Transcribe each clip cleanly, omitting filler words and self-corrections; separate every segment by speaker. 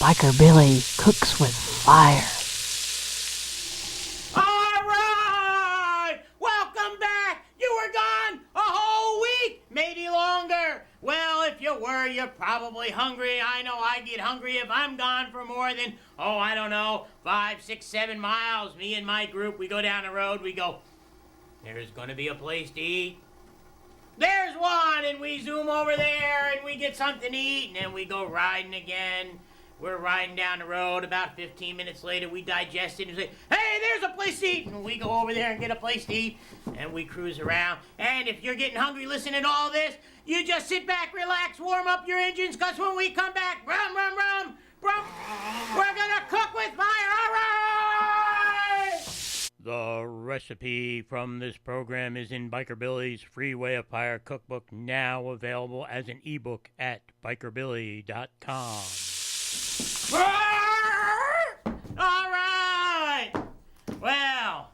Speaker 1: Biker Billy cooks with fire.
Speaker 2: All right! Welcome back! You were gone a whole week, maybe longer. Well, if you were, you're probably hungry. I know I get hungry if I'm gone for more than, 5, 6, 7 miles. Me and my group, we go down the road, we go, there's gonna be a place to eat. There's one, and we zoom over there, and we get something to eat, and then we go riding again. We're riding down the road. About 15 minutes later, we digest it and say, hey, there's a place to eat. And we go over there and get a place to eat, and we cruise around. And if you're getting hungry listening to all this, you just sit back, relax, warm up your engines, because when we come back, rum, rum, rum, rum, we're going to cook with fire. All right! The recipe from this program is in Biker Billy's Free Way of Fire cookbook, now available as an ebook at bikerbilly.com. All right! Well,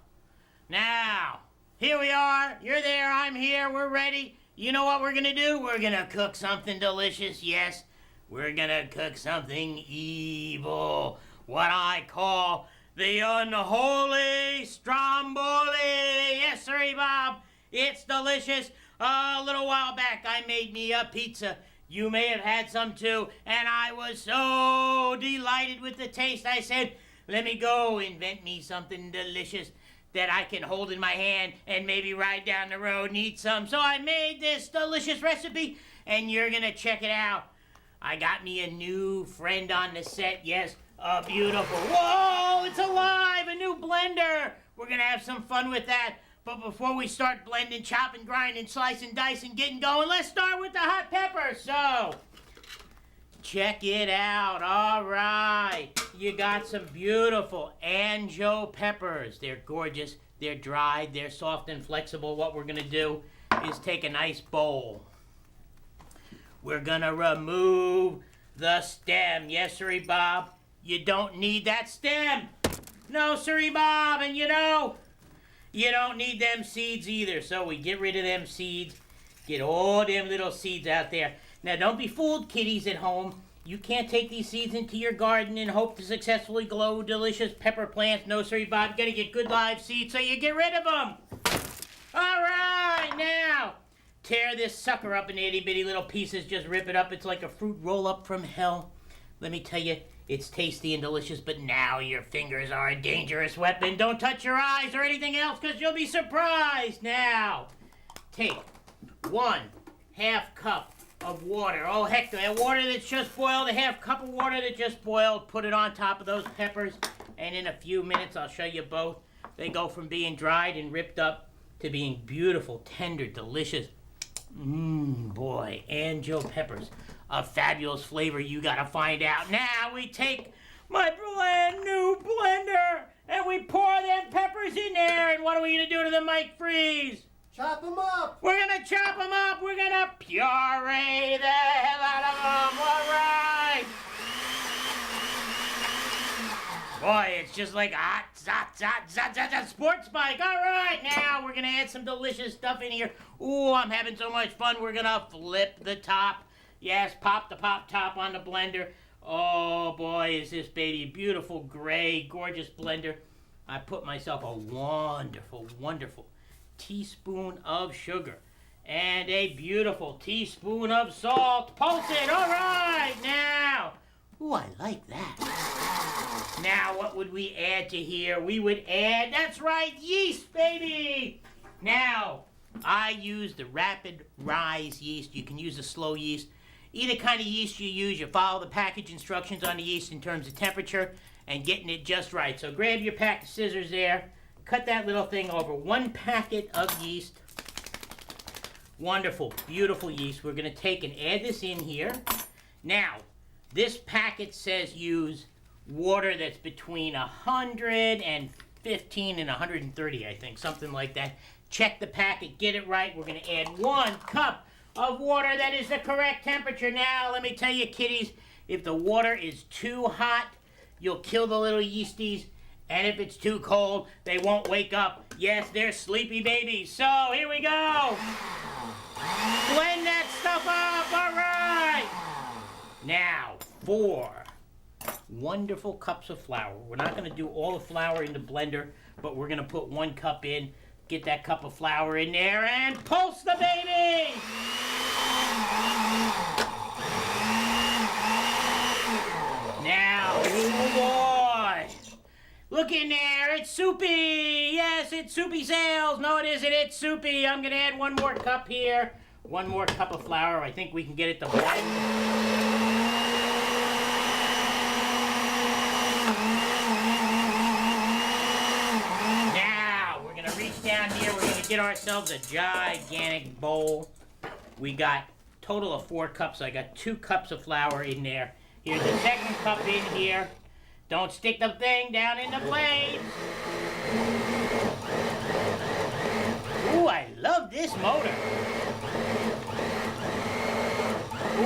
Speaker 2: now, here we are. You're there, I'm here, we're ready. You know what we're gonna do? We're gonna cook something delicious, yes. We're gonna cook something evil. What I call the Unholy Stromboli. Yes, sirree, Bob. It's delicious. A little while back, I made me a pizza. You may have had some too, and I was so delighted with the taste. I said, let me go invent me something delicious that I can hold in my hand and maybe ride down the road and eat some. So I made this delicious recipe, and you're gonna check it out. I got me a new friend on the set, yes, a beautiful, whoa, it's alive, a new blender. We're gonna have some fun with that. But before we start blending, chopping, grinding, slicing, dicing, getting going, let's start with the hot pepper. So, check it out. All right. You got some beautiful anjo peppers. They're gorgeous. They're dried. They're soft and flexible. What we're going to do is take a nice bowl. We're going to remove the stem. Yes, sirree, Bob. You don't need that stem. No, sirree, Bob. And you don't need them seeds either. So we get rid of them seeds. Get all them little seeds out there. Now, don't be fooled, kiddies at home. You can't take these seeds into your garden and hope to successfully grow delicious pepper plants. No, sirree, Bob. You gotta get good live seeds, so you get rid of them. All right, now, tear this sucker up in itty-bitty little pieces. Just rip it up. It's like a fruit roll-up from hell. Let me tell you, it's tasty and delicious, but now your fingers are a dangerous weapon. Don't touch your eyes or anything else, because you'll be surprised. Now, take 1/2 cup of water. Oh, heck, that water that's just boiled, a 1/2 cup of water that just boiled. Put it on top of those peppers, and in a few minutes, I'll show you both. They go from being dried and ripped up to being beautiful, tender, delicious. Boy, anjo peppers. A fabulous flavor you gotta find out. Now we take my brand new blender and we pour them peppers in there. And what are we gonna do to them, Mike Freeze?
Speaker 3: Chop them up.
Speaker 2: We're gonna chop them up. We're gonna puree the hell out of them. All right. Boy, it's just like hot, sports bike. All right, now we're gonna add some delicious stuff in here. Ooh, I'm having so much fun. We're gonna flip the top. Yes, pop the pop top on the blender. Oh boy, is this baby beautiful, gray, gorgeous blender. I put myself a wonderful, wonderful teaspoon of sugar and a beautiful teaspoon of salt. Pulse it, all right, now. Ooh, I like that. Now, what would we add to here? We would add, that's right, yeast, baby. Now, I use the rapid rise yeast. You can use the slow yeast. Either kind of yeast you use, you follow the package instructions on the yeast in terms of temperature and getting it just right. So grab your pack of scissors there. Cut that little thing over. 1 packet of yeast. Wonderful, beautiful yeast. We're going to take and add this in here. Now, this packet says use water that's between 115 and 130, I think, something like that. Check the packet, get it right. We're going to add 1 cup of water that is the correct temperature. Now, let me tell you, kiddies, if the water is too hot, you'll kill the little yeasties. And if it's too cold, they won't wake up. Yes, they're sleepy babies. So, here we go. Blend that stuff up, all right. Now, 4 wonderful cups of flour. We're not going to do all the flour in the blender, but we're going to put 1 cup in. Get that cup of flour in there and pulse the baby! Now, oh boy! Look in there, it's soupy! Yes, it's soupy sales! No, it isn't, it's soupy! I'm gonna add 1 more cup here. 1 more cup of flour. I think we can get it to blend. Now, we're gonna reach down here. We're gonna get ourselves a gigantic bowl. We got a total of 4 cups. So I got 2 cups of flour in there. Here's the second cup in here. Don't stick the thing down in the blade. Ooh, I love this motor.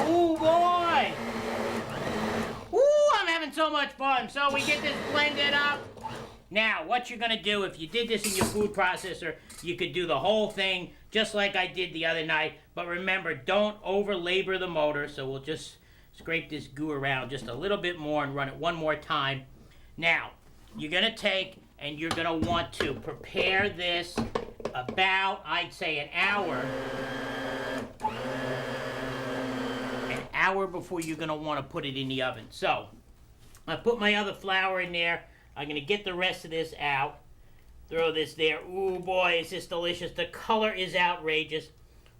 Speaker 2: Ooh, boy. Ooh, I'm having so much fun. So we get this blended up. Now, what you're going to do, if you did this in your food processor, you could do the whole thing just like I did the other night. But remember, don't over-labor the motor. So we'll just scrape this goo around just a little bit more and run it 1 more time. Now, you're going to take and you're going to want to prepare this about, I'd say, an hour. An hour before you're going to want to put it in the oven. So, I put my other flour in there. I'm going to get the rest of this out. Throw this there. Ooh, boy, is this delicious. The color is outrageous.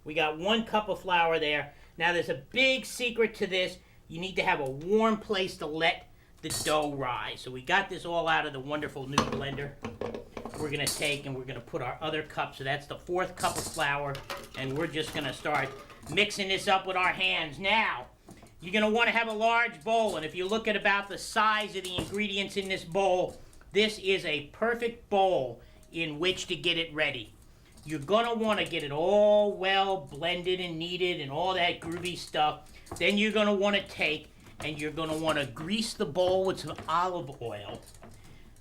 Speaker 2: We got 1 cup of flour there. Now, there's a big secret to this. You need to have a warm place to let the dough rise. So we got this all out of the wonderful new blender. We're going to take and we're going to put our other cup. So that's the 4th cup of flour. And we're just going to start mixing this up with our hands. Now, you're going to want to have a large bowl. And if you look at about the size of the ingredients in this bowl, this is a perfect bowl in which to get it ready. You're going to want to get it all well blended and kneaded and all that groovy stuff. Then you're going to want to take and you're going to want to grease the bowl with some olive oil.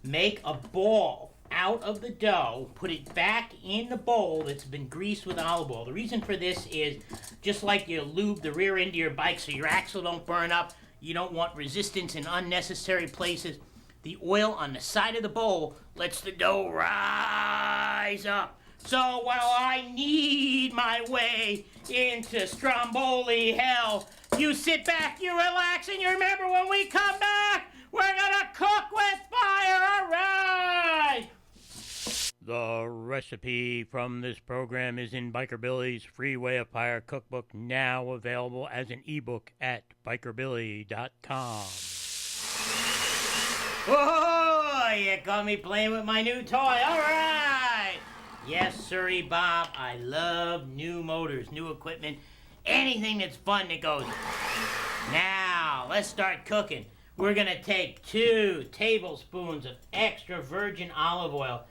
Speaker 2: Make a ball out of the dough. Put it back in the bowl that's been greased with olive oil. The reason for this is just like you lube the rear end of your bike so your axle don't burn up. You don't want resistance in unnecessary places. The oil on the side of the bowl lets the dough rise up. So while I knead my way into Stromboli hell, you sit back, you relax, and you remember when we come back, we're gonna cook with fire, all right! The recipe from this program is in Biker Billy's Free Way of Fire cookbook, now available as an ebook at bikerbilly.com. Whoa, you got me playing with my new toy, all right! Yes, sirree, Bob, I love new motors, new equipment, anything that's fun that goes. Now, let's start cooking. We're going to take 2 tablespoons of extra virgin olive oil.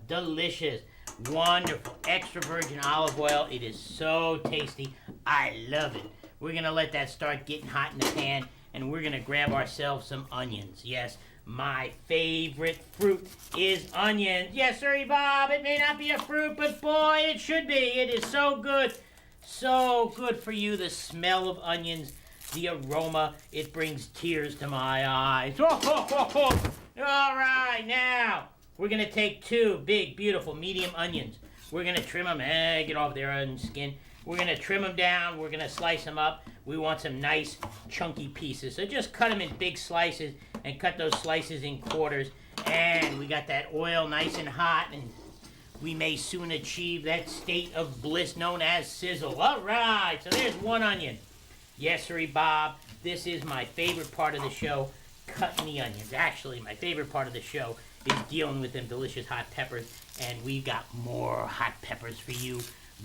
Speaker 2: Delicious, wonderful, extra virgin olive oil. It is so tasty. I love it. We're going to let that start getting hot in the pan, and we're going to grab ourselves some onions. Yes, my favorite fruit is onions. Yes, sirree, Bob, it may not be a fruit, but boy, it should be. It is so good. So good for you, the smell of onions, the aroma, it brings tears to my eyes. All right, now, we're going to take 2 big, beautiful, medium onions. We're going to trim them, get off their onion skin. We're going to trim them down, we're going to slice them up. We want some nice, chunky pieces. So just cut them in big slices and cut those slices in quarters. And we got that oil nice and hot, and we may soon achieve that state of bliss known as sizzle. All right, so there's 1 onion. Yes, sirree, Bob, this is my favorite part of the show, cutting the onions. Actually, my favorite part of the show is dealing with them delicious hot peppers, and we've got more hot peppers for you.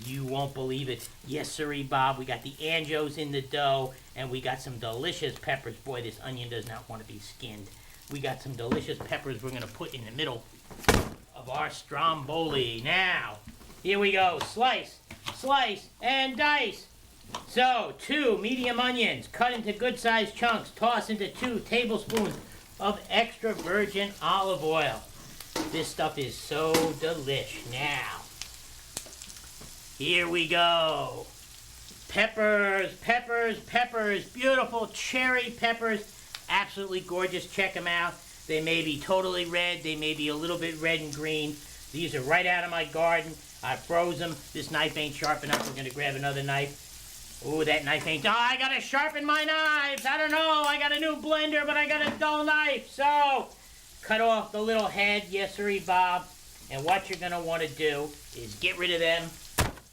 Speaker 2: You won't believe it. Yes, sirree, Bob, we got the anjos in the dough, and we got some delicious peppers. Boy, this onion does not want to be skinned. We got some delicious peppers we're going to put in the middle of our Stromboli. Now, here we go. Slice, slice, and dice. So, 2 medium onions cut into good-sized chunks. Toss into 2 tablespoons of extra virgin olive oil. This stuff is so delish. Now, here we go. Peppers, peppers, peppers. Beautiful cherry peppers. Absolutely gorgeous. Check them out. They may be totally red. They may be a little bit red and green. These are right out of my garden. I froze them. This knife ain't sharp enough. We're going to grab another knife. Oh, that knife ain't... Oh, I got to sharpen my knives. I don't know. I got a new blender, but I got a dull knife. So, cut off the little head. Yes, sirree, Bob. And what you're going to want to do is get rid of them.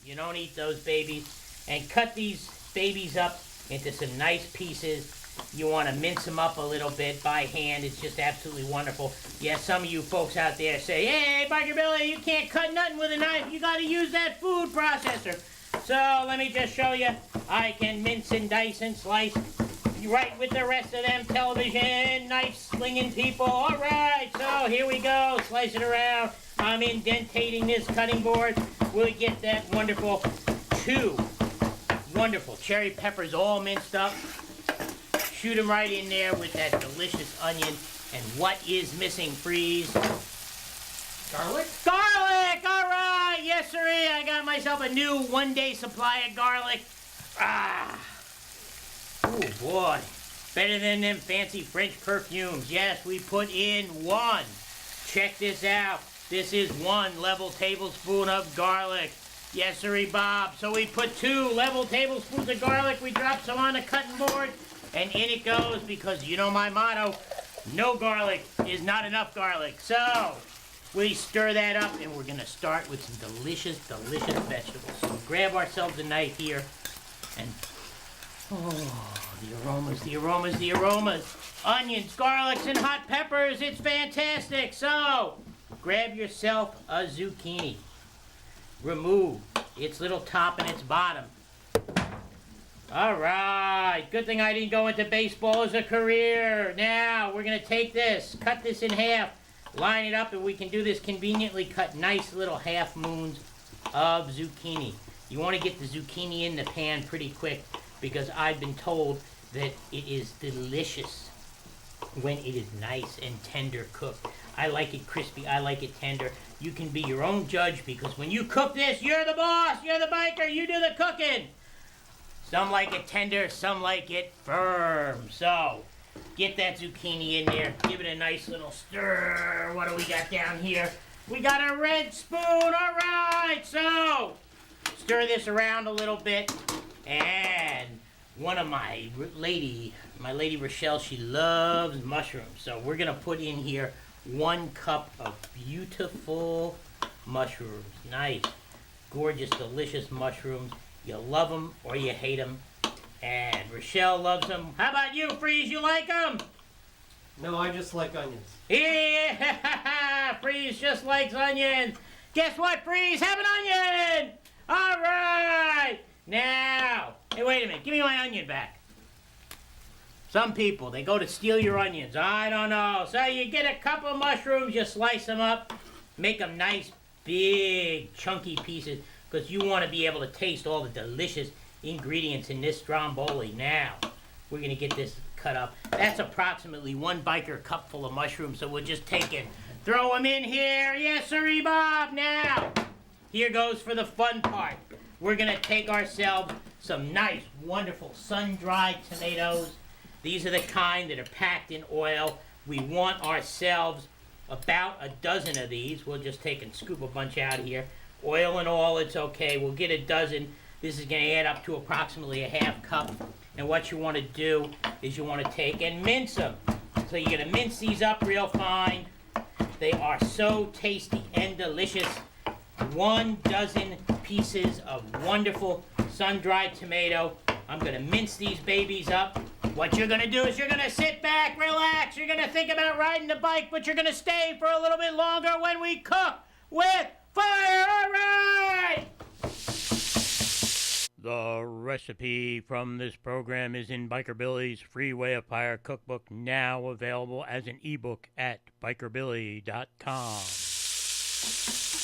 Speaker 2: You don't eat those babies. And cut these babies up into some nice pieces. You want to mince them up a little bit by hand. It's just absolutely wonderful. Yeah, some of you folks out there say, hey, Biker Billy, you can't cut nothing with a knife. You got to use that food processor. So let me just show you. I can mince and dice and slice right with the rest of them television knife slinging people. All right, so here we go. Slice it around. I'm indentating this cutting board. We'll get that wonderful 2 wonderful cherry peppers all minced up. Shoot them right in there with that delicious onion. And what is missing, Freeze?
Speaker 3: Garlic?
Speaker 2: Garlic! All right! Yes, sirree. I got myself a new 1-day supply of garlic. Ah! Oh, boy. Better than them fancy French perfumes. Yes, we put in 1. Check this out. This is 1 level tablespoon of garlic. Yes, sirree, Bob. So we put 2 level tablespoons of garlic. We drop some on the cutting board. And in it goes, because you know my motto, no garlic is not enough garlic. So, we stir that up, and we're going to start with some delicious, delicious vegetables. So, grab ourselves a knife here, and, oh, the aromas, the aromas, the aromas. Onions, garlics, and hot peppers, it's fantastic. So, grab yourself a zucchini. Remove its little top and its bottom. All right, good thing I didn't go into baseball as a career. Now, we're going to take this, cut this in half, line it up, and we can do this conveniently. Cut nice little half moons of zucchini. You want to get the zucchini in the pan pretty quick because I've been told that it is delicious when it is nice and tender cooked. I like it crispy, I like it tender. You can be your own judge because when you cook this, you're the boss, you're the biker, you do the cooking. Some like it tender, some like it firm. So, get that zucchini in there. Give it a nice little stir. What do we got down here? We got a red spoon. All right. So, stir this around a little bit. And one of my lady Rochelle, she loves mushrooms. So, we're going to put in here 1 cup of beautiful mushrooms. Nice, gorgeous, delicious mushrooms. You love them or you hate them. And Rochelle loves them. How about you, Freeze? You like them?
Speaker 3: No, I just like onions.
Speaker 2: Yeah! Freeze just likes onions. Guess what, Freeze? Have an onion! All right! Now, hey, wait a minute. Give me my onion back. Some people, they go to steal your onions. I don't know. So you get a couple of mushrooms, you slice them up, make them nice, big, chunky pieces. Because you want to be able to taste all the delicious ingredients in this stromboli. Now, we're going to get this cut up. That's approximately 1 biker cup full of mushrooms, so we'll just take it. Throw them in here. Yes, sirree, Bob. Now, here goes for the fun part. We're going to take ourselves some nice, wonderful sun-dried tomatoes. These are the kind that are packed in oil. We want ourselves about a dozen of these. We'll just take and scoop a bunch out here. Oil and all, it's okay. We'll get a dozen. This is going to add up to approximately a half cup. And what you want to do is you want to take and mince them. So you're going to mince these up real fine. They are so tasty and delicious. 1 dozen pieces of wonderful sun-dried tomato. I'm going to mince these babies up. What you're going to do is you're going to sit back, relax. You're going to think about riding the bike, but you're going to stay for a little bit longer when we cook with fire. All right! The recipe from this program is in Biker Billy's Free Way of Fire cookbook, now available as an ebook at bikerbilly.com.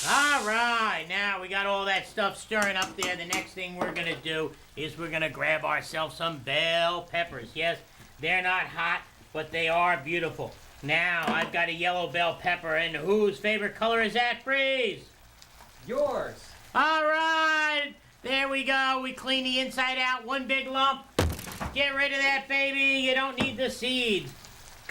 Speaker 2: All right, now we got all that stuff stirring up there. The next thing we're going to do is we're going to grab ourselves some bell peppers. Yes, they're not hot, but they are beautiful. Now, I've got a yellow bell pepper, and whose favorite color is that, Freeze?
Speaker 3: Yours.
Speaker 2: All right, there we go. We clean the inside out, 1 big lump. Get rid of that, baby. You don't need the seeds.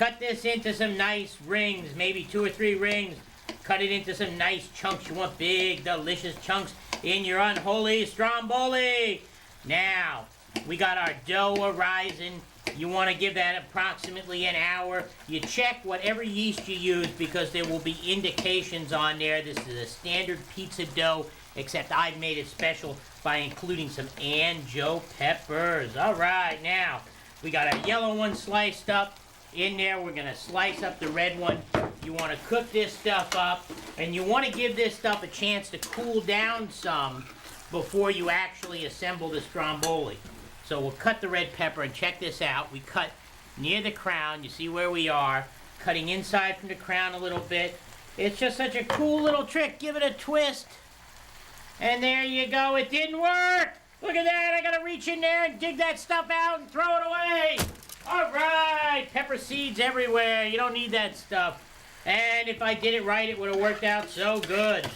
Speaker 2: cut this into some nice rings, maybe 2 or 3 rings. Cut it into some nice chunks. You want big, delicious chunks in your Unholy Stromboli. Now, we got our dough arising. You want to give that approximately an hour. You check whatever yeast you use because there will be indications on there. This is a standard pizza dough, except I've made it special by including some anjo peppers. All right, now, we got a yellow one sliced up in there. We're going to slice up the red one. You want to cook this stuff up, and you want to give this stuff a chance to cool down some before you actually assemble the stromboli. So we'll cut the red pepper, and check this out. We cut near the crown. You see where we are. Cutting inside from the crown a little bit. It's just such a cool little trick. Give it a twist. And there you go. It didn't work. Look at that. I got to reach in there and dig that stuff out and throw it away. All right. Pepper seeds everywhere. You don't need that stuff. And if I did it right, it would have worked out so good.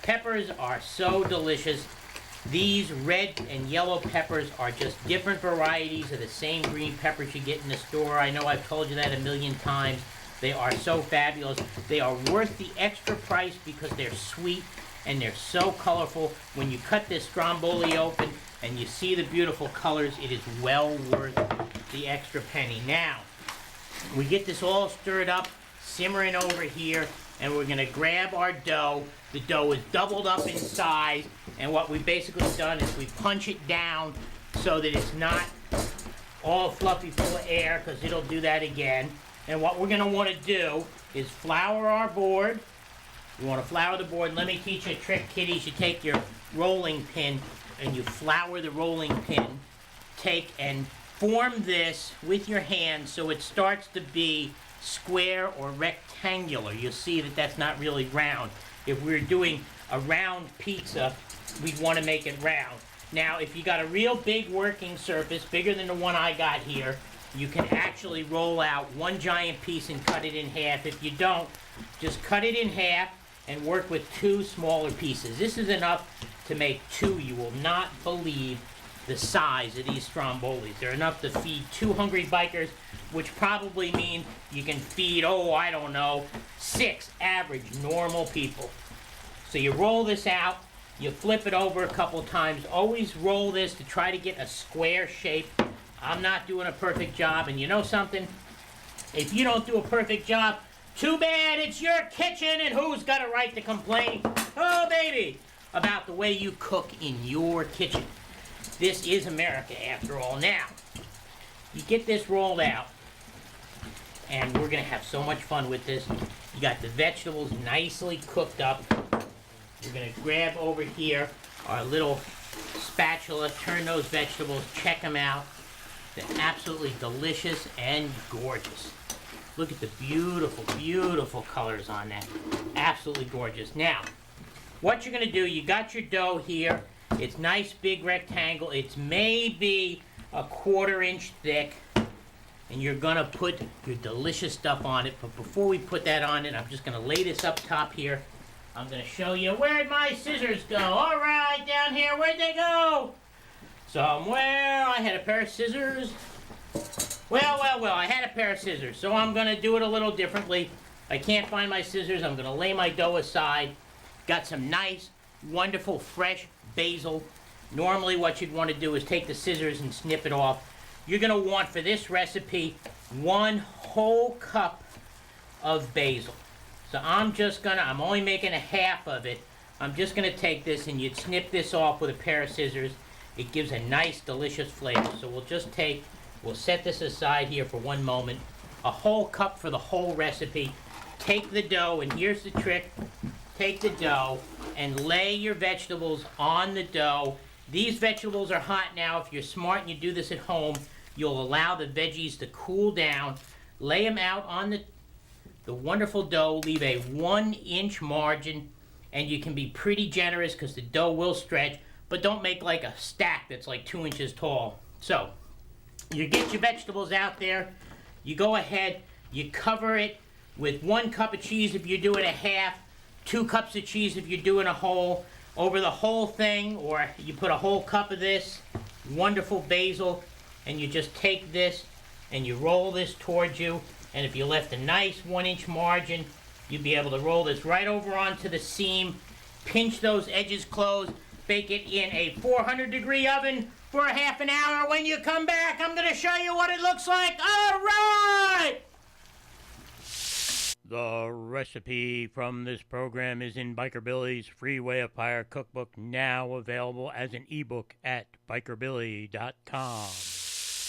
Speaker 2: Peppers are so delicious. These red and yellow peppers are just different varieties of the same green peppers you get in the store. I know I've told you that a million times. They are so fabulous. They are worth the extra price because they're sweet and they're so colorful. When you cut this stromboli open and you see the beautiful colors, it is well worth the extra penny. Now, we get this all stirred up, simmering over here, and we're going to grab our dough. The dough is doubled up in size, and what we've basically done is we punch it down so that it's not all fluffy full of air, because it'll do that again. And what we're going to want to do is flour our board. You want to flour the board. Let me teach you a trick, kiddies. You take your rolling pin and you flour the rolling pin. Take and form this with your hand so it starts to be square or rectangular. You'll see that that's not really round. If we're doing a round pizza, we'd want to make it round. Now, if you got a real big working surface, bigger than the one I got here, you can actually roll out one giant piece and cut it in half. If you don't, just cut it in half and work with 2 smaller pieces. This is enough to make 2. You will not believe the size of these strombolis. They're enough to feed 2 hungry bikers, which probably means you can feed, I don't know, 6 average normal people. So you roll this out, you flip it over a couple times. Always roll this to try to get a square shape. I'm not doing a perfect job, and you know something? If you don't do a perfect job, too bad, it's your kitchen, and who's got a right to complain? Oh, baby, about the way you cook in your kitchen. This is America, after all. Now, you get this rolled out, and we're going to have so much fun with this. You got the vegetables nicely cooked up. We're going to grab over here our little spatula, turn those vegetables, check them out. They're absolutely delicious and gorgeous. Look at the beautiful, beautiful colors on that. Absolutely gorgeous. Now, what you're going to do, you got your dough here. It's nice big rectangle. It's maybe a 1/4 inch thick. And you're going to put your delicious stuff on it. But before we put that on it, I'm just going to lay this up top here. I'm going to show you, where'd my scissors go? All right, down here, where'd they go? Somewhere. I had a pair of scissors. Well, I had a pair of scissors. So I'm going to do it a little differently. I can't find my scissors. I'm going to lay my dough aside. Got some nice, wonderful, fresh basil. Normally what you'd want to do is take the scissors and snip it off. You're going to want, for this recipe, 1 whole cup of basil. So I'm only making a half of it. I'm just going to take this, and you'd snip this off with a pair of scissors. It gives a nice, delicious flavor. So we'll set this aside here for 1 moment. A whole cup for the whole recipe. Take the dough, and here's the trick. Take the dough and lay your vegetables on the dough. These vegetables are hot now. If you're smart and you do this at home, you'll allow the veggies to cool down. Lay them out on the wonderful dough. Leave a 1-inch margin, and you can be pretty generous because the dough will stretch, but don't make like a stack that's like 2 inches tall. So, you get your vegetables out there. You go ahead, you cover it with 1 cup of cheese if you're doing a half, 2 cups of cheese if you're doing a whole. Over the whole thing, or you put a whole cup of this wonderful basil, and you just take this and you roll this towards you, And if you left a nice 1-inch margin, you'd be able to roll this right over onto the seam, pinch those edges closed, bake it in a 400-degree oven for a half an hour. When you come back, I'm going to show you what it looks like. All right! The recipe from this program is in Biker Billy's Free Way of Fire cookbook, now available as an ebook at bikerbilly.com.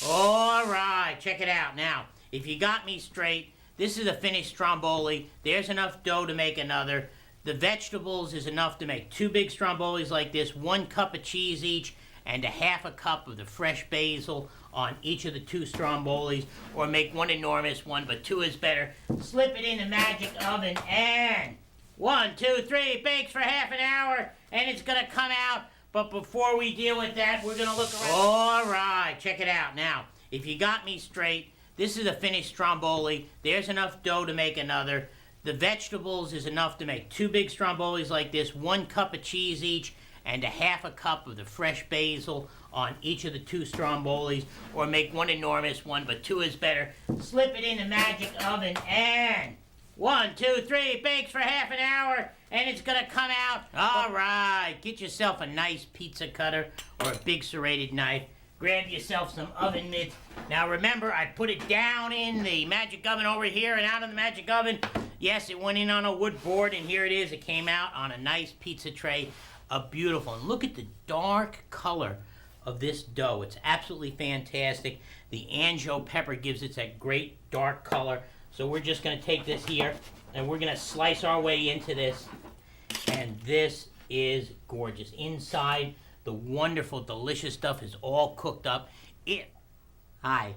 Speaker 2: All right, check it out. Now, if you got me straight, this is a finished stromboli. There's enough dough to make another. The vegetables is enough to make 2 big strombolis like this, 1 cup of cheese each, and a half a cup of the fresh basil on each of the 2 strombolis, or make 1 enormous one, but 2 is better. Slip it in the magic oven, and 1, 2, 3, bakes for half an hour, and it's gonna come out. But before we deal with that, we're gonna look around. All right, check it out. Now, if you got me straight, this is a finished stromboli. There's enough dough to make another. The vegetables is enough to make 2 big strombolis like this, 1 cup of cheese each, and a half a cup of the fresh basil on each of the 2 strombolis, or make 1 enormous one, but 2 is better. Slip it in the magic oven, and 1, 2, 3, bakes for half an hour, and it's gonna come out. All right, get yourself a nice pizza cutter or a big serrated knife. Grab yourself some oven mitts. Now remember, I put it down in the magic oven over here and out of the magic oven. Yes, it went in on a wood board, and here it is. It came out on a nice pizza tray. Beautiful. And look at the dark color of this dough. It's absolutely fantastic. The anjo pepper gives it that great dark color. So we're just going to take this here, and we're going to slice our way into this. And this is gorgeous. Inside, the wonderful, delicious stuff is all cooked up. Hi.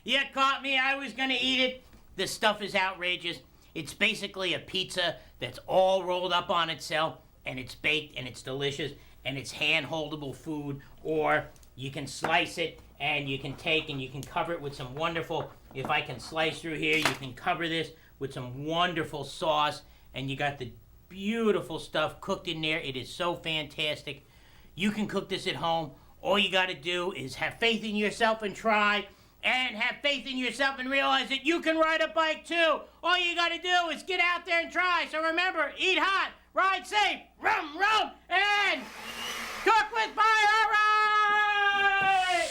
Speaker 2: You caught me. I was going to eat it. This stuff is outrageous. It's basically a pizza that's all rolled up on itself, and it's baked, and it's delicious, and it's hand-holdable food. Or you can slice it, and you can take and you can cover it with some wonderful, if I can slice through here, you can cover this with some wonderful sauce, and you got the beautiful stuff cooked in there. It is so fantastic. You can cook this at home. All you got to do is have faith in yourself and try, and have faith in yourself and realize that you can ride a bike too. All you got to do is get out there and try. So remember, eat hot, ride safe, rum, rum, and cook with fire. All right!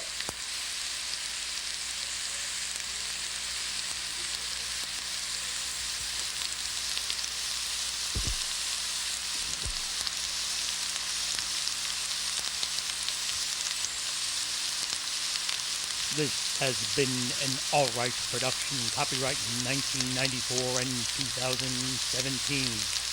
Speaker 4: This has been an All Right production, copyright 1994 and 2017.